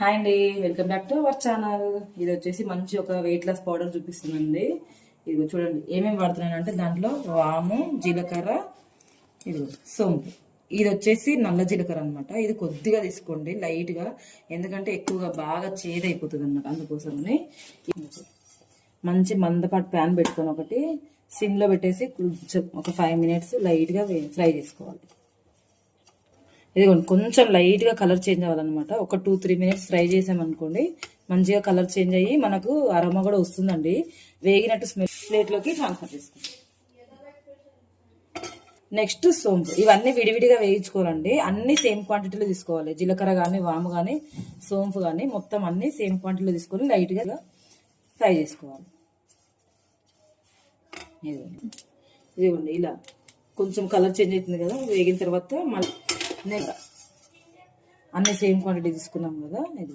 Hi అండి, welcome back to our channel. ఇది వచ్చేసి మంచి ఒక వెయిట్ లాస్ పౌడర్ చూపిస్తుందండి. ఇది చూడండి ఏమేమి వాడుతున్నాను అంటే దాంట్లో వాము, జీలకర్ర, ఇది సోంపు. ఇది వచ్చేసి నల్ల జీలకర్ర అనమాట. ఇది కొద్దిగా తీసుకోండి లైట్ గా, ఎందుకంటే ఎక్కువగా బాగా చేదైపోతుంది అనమాట. అందుకోసమని మంచి మందపాటి ప్యాన్ పెట్టుకొని ఒకటి సిమ్ లో పెట్టేసి కొంచెం ఒక 5 minutes లైట్ గా ఫ్రై చేసుకోవాలి. ఇది కొంచెం లైట్ గా కలర్ చేంజ్ అవ్వాలన్నమాట. ఒక 2-3 minutes ఫ్రై చేసామనుకోండి, మంచిగా కలర్ చేంజ్ అయ్యి మనకు అరోమా కూడా వస్తుందండి. వేగినట్టు స్మెల్ ప్లేట్ లోకి ట్రాన్స్ఫర్ చేసుకోండి. నెక్స్ట్ సోంపు. ఇవన్నీ విడివిడిగా వేయించుకోవాలండి. అన్ని సేమ్ క్వాంటిటీలో తీసుకోవాలి. జీలకర్ర కానీ, వాము కానీ, సోంపు కానీ మొత్తం అన్ని సేమ్ క్వాంటిటీలో తీసుకొని లైట్ గా ఫ్రై చేసుకోవాలి. ఇదిగోండి ఇలా కొంచెం కలర్ చేంజ్ అవుతుంది కదా, వేగిన తర్వాత మళ్ళీ అన్ని సేమ్ క్వాంటిటీ తీసుకున్నాం కదా. ఇది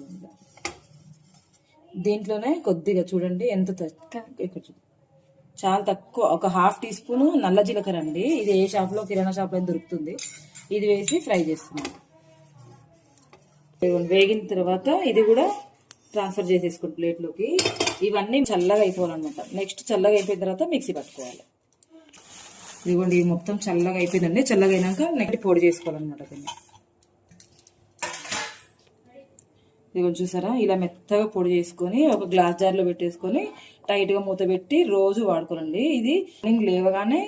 దీంట్లోనే కొద్దిగా చూడండి ఎంత చాలా తక్కువ, ఒక 1/2 teaspoon నల్ల జీలకర్ర అండి. ఇది ఏ షాప్లో, కిరాణా షాప్లో దొరుకుతుంది. ఇది వేసి ఫ్రై చేస్తున్నాం. వేగిన తర్వాత ఇది కూడా ట్రాన్స్ఫర్ చేసేసుకోండి ప్లేట్లోకి. ఇవన్నీ చల్లగా అయిపోవాలన్నమాట. నెక్స్ట్ చల్లగా అయిపోయిన తర్వాత మిక్సీ పట్టుకోవాలి. ఇదిగోండి మొత్తం చల్లగా అయిపోయిందండి. చల్లగా అయినాక నెక్స్ట్ పొడి చేసుకోవాలన్నమాట. దీన్ని ఇదిగోండి చూసారా, ఇలా మెత్తగా పొడి చేసుకొని ఒక గ్లాస్ జార్లో పెట్టేసుకొని టైట్గా మూత పెట్టి రోజు వాడుకోనండి. ఇది మార్నింగ్ లేవగానే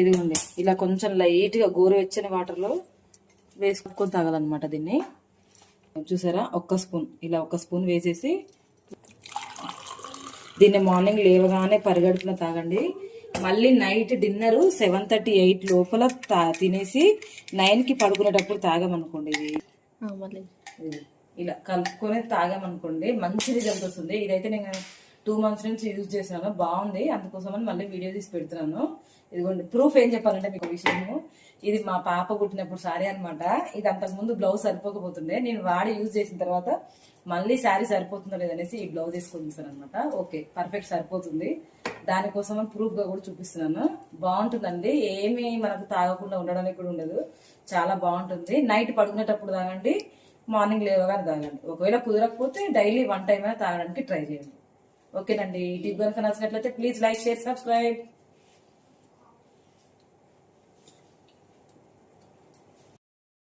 ఇదిగోండి ఇలా కొంచెం లైట్గా గోరువెచ్చని వాటర్లో వేసుకొని తాగాలన్నమాట. దీన్ని చూసారా, ఇలా ఒక స్పూన్ వేసేసి దీన్ని మార్నింగ్ లేవగానే పరిగడుపున తాగండి. మళ్ళీ నైట్ డిన్నర్ 7:30-8 లోపల తినేసి 9కి పడుకునేటప్పుడు తాగామనుకోండి. ఇది ఇలా కలుపుకొని తాగామనుకోండి, మంచి రిజల్ట్ వస్తుంది. ఇదైతే నేను 2 months నుంచి యూజ్ చేశాను, బాగుంది. అందుకోసమని మళ్ళీ వీడియో తీసి పెడుతున్నాను. ఇదిగోండి ప్రూఫ్ ఏం చెప్పాలంటే మీకు విషయము, ఇది మా పాప పుట్టినప్పుడు సారీ అనమాట. ఇది అంతకుముందు బ్లౌజ్ సరిపోకపోతుండే, నేను వాడి యూజ్ చేసిన తర్వాత మళ్ళీ శారీ సరిపోతుందో లేదనేసి ఈ బ్లౌజ్ వేసుకొని చూసాను అనమాట. ఓకే, పర్ఫెక్ట్ సరిపోతుంది. దానికోసం ప్రూఫ్ గా కూడా చూపిస్తున్నాను. బాగుంటుందండి, ఏమి మనకు తాగకుండా ఉండడానికి కూడా ఉండదు. చాలా బాగుంటుంది. నైట్ పడుకునేటప్పుడు తాగండి, మార్నింగ్ లేవగానే తాగండి. ఒకవేళ కుదరకపోతే డైలీ 1 time అయినా తాగడానికి ట్రై చేయండి. ఓకేనండి. ఈ టిప్ కనుక నచ్చినట్లయితే ప్లీజ్ లైక్, షేర్, సబ్స్క్రైబ్.